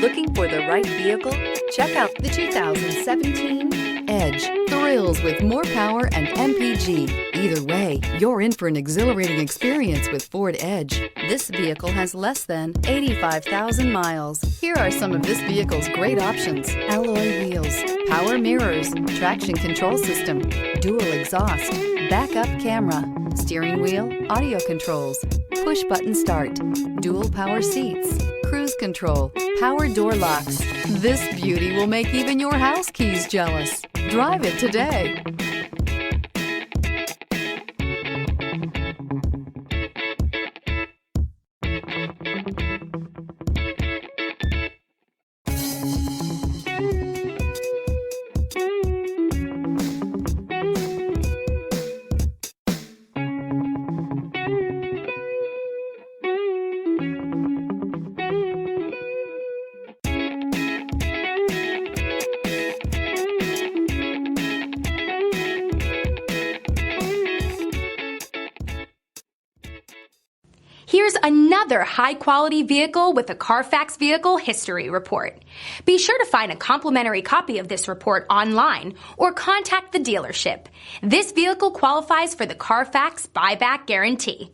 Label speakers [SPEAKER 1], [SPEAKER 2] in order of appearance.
[SPEAKER 1] Looking for the right vehicle? Check out the 2017 Edge. Thrills with more power and MPG. Either way, you're in for an exhilarating experience with Ford Edge. This vehicle has less than 85,000 miles. Here are some of this vehicle's great options: alloy wheels, power mirrors, traction control system, dual exhaust, backup camera, steering wheel audio controls, push button start, dual power seats, cruise control, power door locks. This beauty will make even your house keys jealous. Drive it today.
[SPEAKER 2] Here's another high-quality vehicle with a Carfax Vehicle History Report. Be sure to find a complimentary copy of this report online or contact the dealership. This vehicle qualifies for the Carfax Buyback Guarantee.